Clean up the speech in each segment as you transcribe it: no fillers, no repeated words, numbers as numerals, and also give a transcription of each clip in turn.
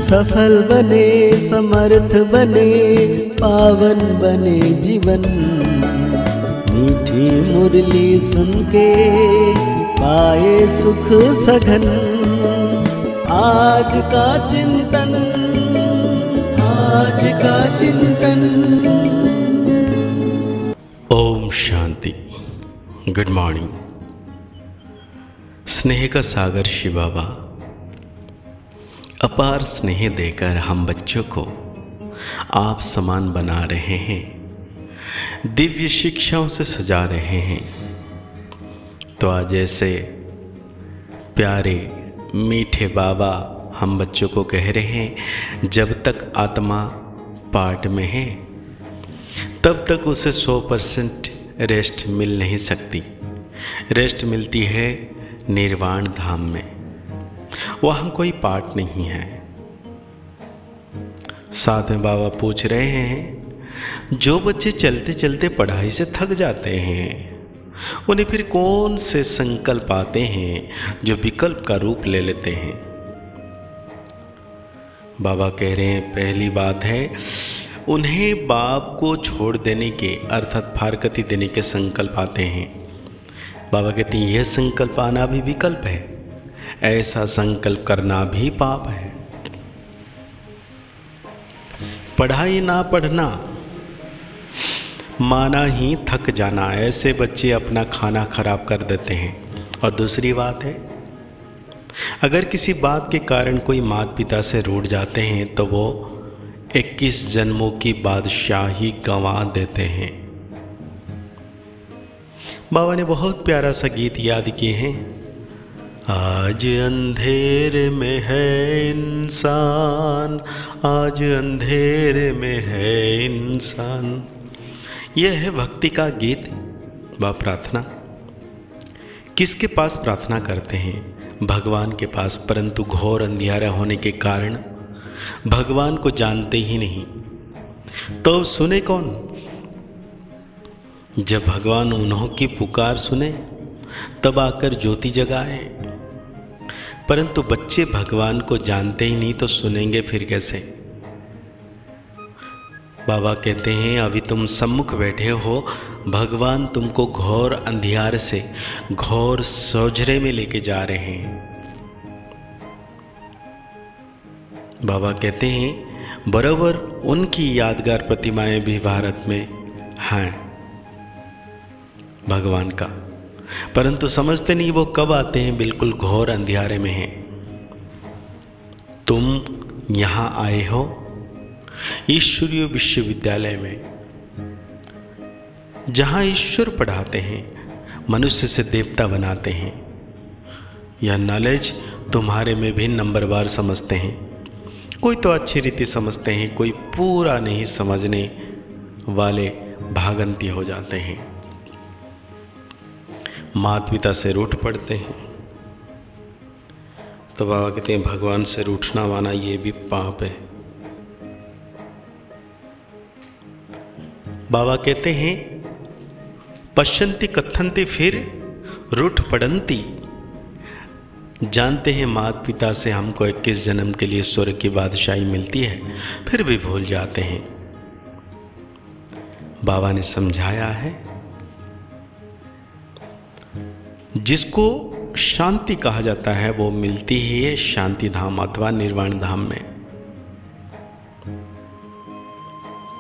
सफल बने, समर्थ बने, पावन बने जीवन। मीठी मुरली सुन के पाए सुख सघन। आज का चिंतन, आज का चिंतन। ओम शांति। Good morning. स्नेह का सागर शिव बाबा अपार स्नेह देकर हम बच्चों को आप समान बना रहे हैं, दिव्य शिक्षाओं से सजा रहे हैं। तो आज ऐसे प्यारे मीठे बाबा हम बच्चों को कह रहे हैं, जब तक आत्मा पाठ में है तब तक उसे 100% रेस्ट मिल नहीं सकती। रेस्ट मिलती है निर्वाण धाम में, वहाँ कोई पाठ नहीं है। साथ में बाबा पूछ रहे हैं, जो बच्चे चलते चलते पढ़ाई से थक जाते हैं उन्हें फिर कौन से संकल्प आते हैं जो विकल्प का रूप ले लेते हैं। बाबा कह रहे हैं, पहली बात है उन्हें बाप को छोड़ देने के अर्थात फारकती देने के संकल्प आते हैं। बाबा कहते हैं यह संकल्प आना भी विकल्प है, ऐसा संकल्प करना भी पाप है। पढ़ाई ना पढ़ना माना ही थक जाना, ऐसे बच्चे अपना खाना खराब कर देते हैं। और दूसरी बात है, अगर किसी बात के कारण कोई माता पिता से रूठ जाते हैं तो वो 21 जन्मों की बादशाही गंवा देते हैं। बाबा ने बहुत प्यारा सा गीत याद किए हैं, आज अंधेरे में है इंसान, आज अंधेरे में है इंसान। यह है भक्ति का गीत व प्रार्थना। किसके पास प्रार्थना करते हैं? भगवान के पास, परंतु घोर अंधियारा होने के कारण भगवान को जानते ही नहीं। तो सुने कौन? जब भगवान उन्हों की पुकार सुने तब आकर ज्योति जगाए। परंतु बच्चे भगवान को जानते ही नहीं तो सुनेंगे फिर कैसे? बाबा कहते हैं, अभी तुम सम्मुख बैठे हो, भगवान तुमको घोर अंधियार से घोर सोझरे में लेके जा रहे हैं। बाबा कहते हैं, बराबर उनकी यादगार प्रतिमाएं भी भारत में हैं भगवान का, परंतु समझते नहीं वो कब आते हैं, बिल्कुल घोर अंधियारे में हैं। तुम यहाँ आए हो ईश्वरीय विश्वविद्यालय में, जहाँ ईश्वर पढ़ाते हैं, मनुष्य से देवता बनाते हैं। यह नॉलेज तुम्हारे में भी नंबरवार समझते हैं। कोई तो अच्छी रीति समझते हैं, कोई पूरा नहीं समझने वाले भागंती हो जाते हैं, माता पिता से रूठ पड़ते हैं। तो बाबा कहते हैं, भगवान से रूठना माना ये भी पाप है। बाबा कहते हैं, पश्यन्ति कथन्ति फिर रूठ पड़न्ति। जानते हैं माता पिता से हमको 21 जन्म के लिए स्वर्ग की बादशाही मिलती है, फिर भी भूल जाते हैं। बाबा ने समझाया है, जिसको शांति कहा जाता है वो मिलती ही है शांति धाम अथवा निर्वाण धाम में।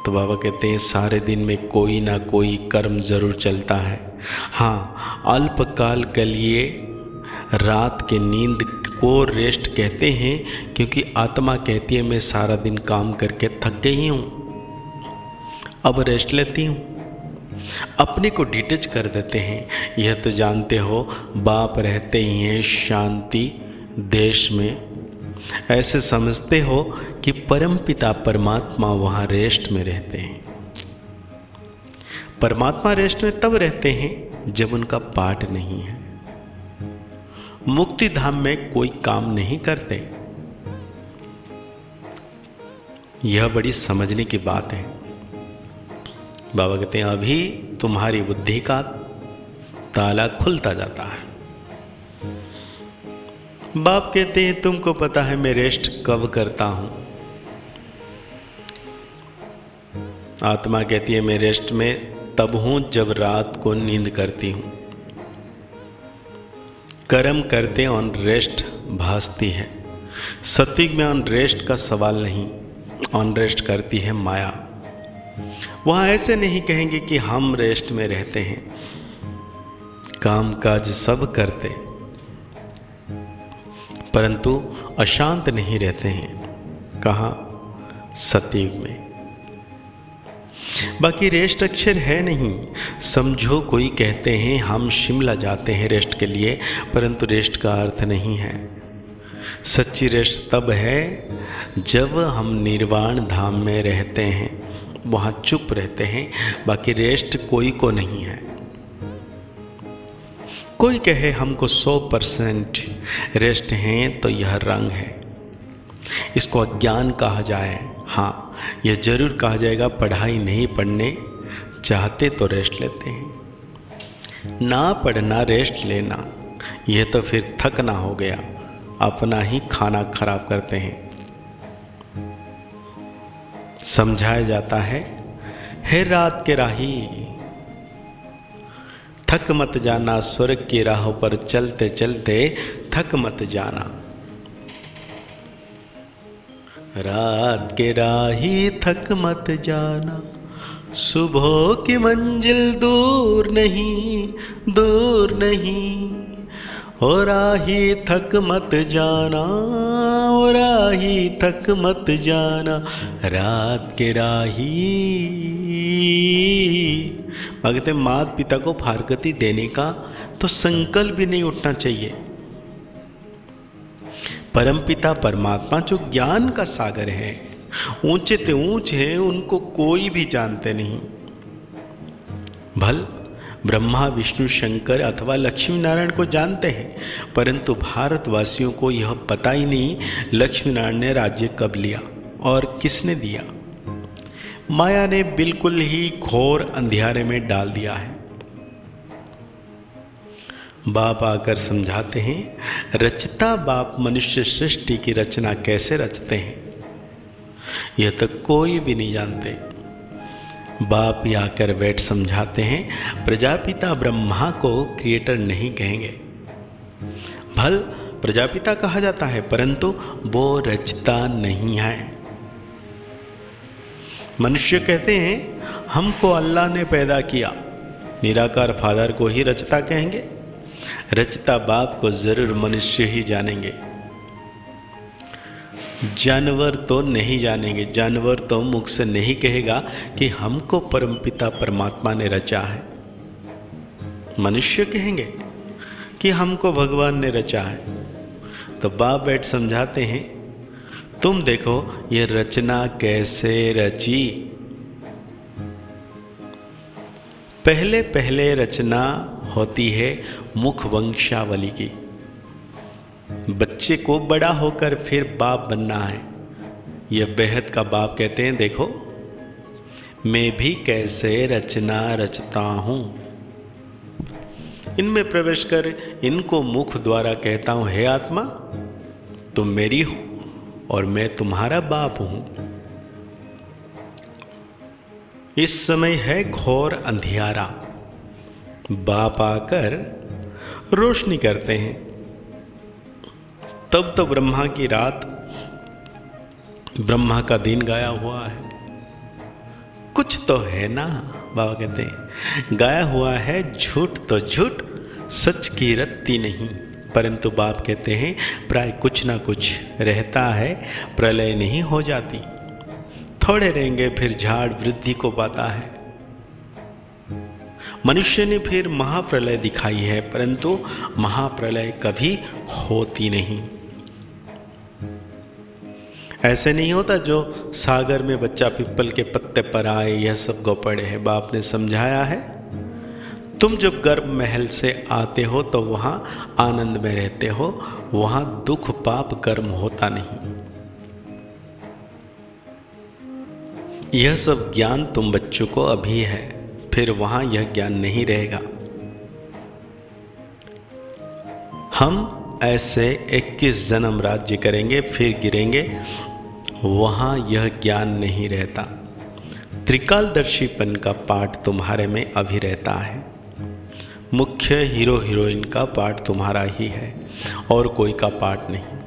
तो बाबा कहते हैं, सारे दिन में कोई ना कोई कर्म जरूर चलता है। हाँ, अल्पकाल के लिए रात के नींद को रेस्ट कहते हैं, क्योंकि आत्मा कहती है मैं सारा दिन काम करके थक गई हूँ, अब रेस्ट लेती हूँ। अपने को डिटच कर देते हैं। यह तो जानते हो, बाप रहते ही हैं शांति देश में। ऐसे समझते हो कि परमपिता परमात्मा वहाँ रेस्ट में रहते हैं। परमात्मा रेस्ट में तब रहते हैं जब उनका पाठ नहीं है। मुक्ति धाम में कोई काम नहीं करते। यह बड़ी समझने की बात है। बाबा कहते हैं, अभी तुम्हारी बुद्धि का ताला खुलता जाता है। बाप कहते हैं तुमको पता है मैं रेस्ट कब करता हूं? आत्मा कहती है मैं रेस्ट में तब हूं जब रात को नींद करती हूं। कर्म करते ऑन रेस्ट भासती है। सत्युग में ऑन रेस्ट का सवाल नहीं, ऑन रेस्ट करती है माया। वहां ऐसे नहीं कहेंगे कि हम रेस्ट में रहते हैं, काम काज सब करते परंतु अशांत नहीं रहते हैं। कहाँ? सत्युग में। बाकी रेस्ट अक्षर है नहीं। समझो कोई कहते हैं हम शिमला जाते हैं रेस्ट के लिए, परंतु रेस्ट का अर्थ नहीं है। सच्ची रेस्ट तब है जब हम निर्वाण धाम में रहते हैं, वहाँ चुप रहते हैं। बाकी रेस्ट कोई को नहीं है। कोई कहे हमको 100% रेस्ट है तो यह रंग है, इसको अज्ञान कहा जाए। हाँ, यह जरूर कहा जाएगा पढ़ाई नहीं पढ़ने चाहते तो रेस्ट लेते हैं। ना पढ़ना रेस्ट लेना, यह तो फिर थकना हो गया, अपना ही खाना खराब करते हैं। समझाया जाता है, हे रात के राही थक मत जाना, स्वर्ग की राह पर चलते चलते थक मत जाना। रात के राही थक मत जाना, सुबह की मंजिल दूर नहीं, दूर नहीं। हो राही थक मत जाना, हो राही थक मत जाना, रात के राही। भगते माता पिता को फारकती देने का तो संकल्प भी नहीं उठना चाहिए। परमपिता परमात्मा जो ज्ञान का सागर है, ऊंचे ते ऊंचे हैं, उनको कोई भी जानते नहीं। भल ब्रह्मा विष्णु शंकर अथवा लक्ष्मी नारायण को जानते हैं, परंतु भारतवासियों को यह पता ही नहीं लक्ष्मी नारायण ने राज्य कब लिया और किसने दिया। माया ने बिल्कुल ही घोर अंधियारे में डाल दिया है। बाप आकर समझाते हैं, रचता बाप मनुष्य सृष्टि की रचना कैसे रचते हैं, यह तो कोई भी नहीं जानते। बाप ही आकर बैठ समझाते हैं, प्रजापिता ब्रह्मा को क्रिएटर नहीं कहेंगे। भल प्रजापिता कहा जाता है, परंतु वो रचता नहीं है। मनुष्य कहते हैं हमको अल्लाह ने पैदा किया, निराकार फादर को ही रचता कहेंगे। रचता बाप को जरूर मनुष्य ही जानेंगे, जानवर तो नहीं जानेंगे। जानवर तो मुख से नहीं कहेगा कि हमको परमपिता परमात्मा ने रचा है। मनुष्य कहेंगे कि हमको भगवान ने रचा है। तो बाप बैठ समझाते हैं, तुम देखो ये रचना कैसे रची। पहले पहले रचना होती है मुख वंशावली की। बच्चे को बड़ा होकर फिर बाप बनना है। यह बेहद का बाप कहते हैं, देखो मैं भी कैसे रचना रचता हूं। इनमें प्रवेश कर इनको मुख द्वारा कहता हूं, हे आत्मा तुम मेरी हो और मैं तुम्हारा बाप हूं। इस समय है घोर अंधियारा। बाप आकर रोशनी करते हैं। तब तो ब्रह्मा की रात, ब्रह्मा का दिन गाया हुआ है। कुछ तो है ना, बाबा कहते हैं गाया हुआ है। झूठ तो झूठ, सच की रत्ती नहीं। परंतु बाप कहते हैं प्राय कुछ ना कुछ रहता है, प्रलय नहीं हो जाती। थोड़े रहेंगे फिर झाड़ वृद्धि को पाता है। मनुष्य ने फिर महाप्रलय दिखाई है, परंतु महाप्रलय कभी होती नहीं। ऐसे नहीं होता जो सागर में बच्चा पिप्पल के पत्ते पर आए, यह सब गौपड़े हैं। बाप ने समझाया है, तुम जब गर्भ महल से आते हो तो वहां आनंद में रहते हो, वहां दुख पाप कर्म होता नहीं। यह सब ज्ञान तुम बच्चों को अभी है, फिर वहां यह ज्ञान नहीं रहेगा। हम ऐसे 21 जन्म राज्य करेंगे फिर गिरेंगे, वहाँ यह ज्ञान नहीं रहता। त्रिकालदर्शीपन का पाठ तुम्हारे में अभी रहता है। मुख्य हीरो हीरोइन का पाठ तुम्हारा ही है और कोई का पाठ नहीं।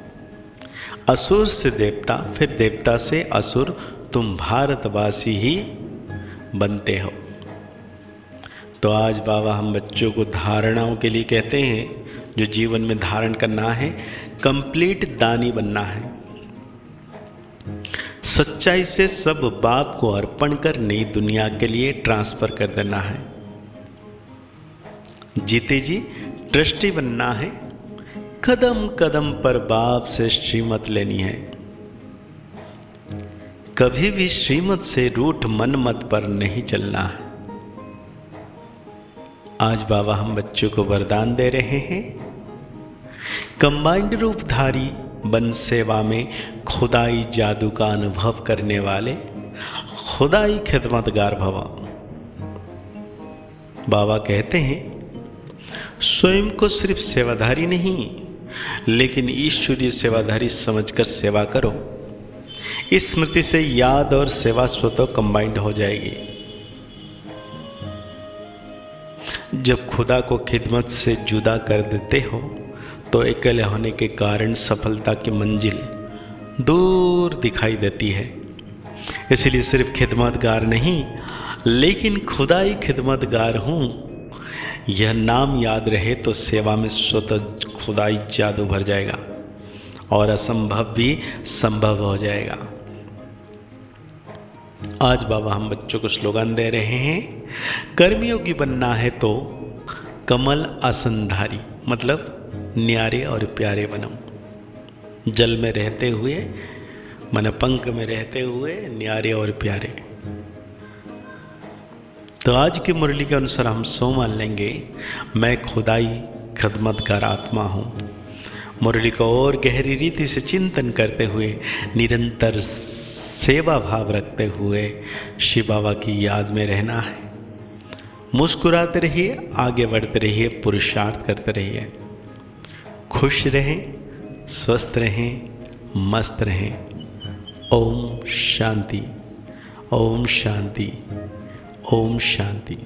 असुर से देवता, फिर देवता से असुर, तुम भारतवासी ही बनते हो। तो आज बाबा हम बच्चों को धारणाओं के लिए कहते हैं, जो जीवन में धारण करना है, कंप्लीट दानी बनना है। सच्चाई से सब बाप को अर्पण कर नई दुनिया के लिए ट्रांसफर कर देना है। जीते जी ट्रस्टी बनना है। कदम कदम पर बाप से श्रीमत लेनी है। कभी भी श्रीमत से रूठ मनमत पर नहीं चलना है। आज बाबा हम बच्चों को वरदान दे रहे हैं, कंबाइंड रूपधारी बन सेवा में खुदाई जादू का अनुभव करने वाले खुदाई खिदमतगार भव। बाबा कहते हैं, स्वयं को सिर्फ सेवाधारी नहीं लेकिन ईश्वरीय सेवाधारी समझकर सेवा करो। इस स्मृति से याद और सेवा स्वतः कंबाइंड हो जाएगी। जब खुदा को खिदमत से जुदा कर देते हो तो अकेले होने के कारण सफलता की मंजिल दूर दिखाई देती है। इसलिए सिर्फ खिदमतगार नहीं लेकिन खुदाई खिदमतगार हूँ, यह नाम याद रहे तो सेवा में स्वतः खुदाई जादू भर जाएगा और असंभव भी संभव हो जाएगा। आज बाबा हम बच्चों को स्लोगन दे रहे हैं, कर्मयोगी बनना है तो कमल आसनधारी, मतलब न्यारे और प्यारे बनो। जल में रहते हुए, मन पंख में रहते हुए न्यारे और प्यारे। तो आज की मुरली के अनुसार हम सो मान लेंगे, मैं खुदाई खिदमतगार आत्मा हूँ। मुरली को और गहरी रीति से चिंतन करते हुए, निरंतर सेवा भाव रखते हुए शिव बाबा की याद में रहना है। मुस्कुराते रहिए, आगे बढ़ते रहिए, पुरुषार्थ करते रहिए। खुश रहें, स्वस्थ रहें, मस्त रहें। ओम शांति, ओम शांति, ओम शांति।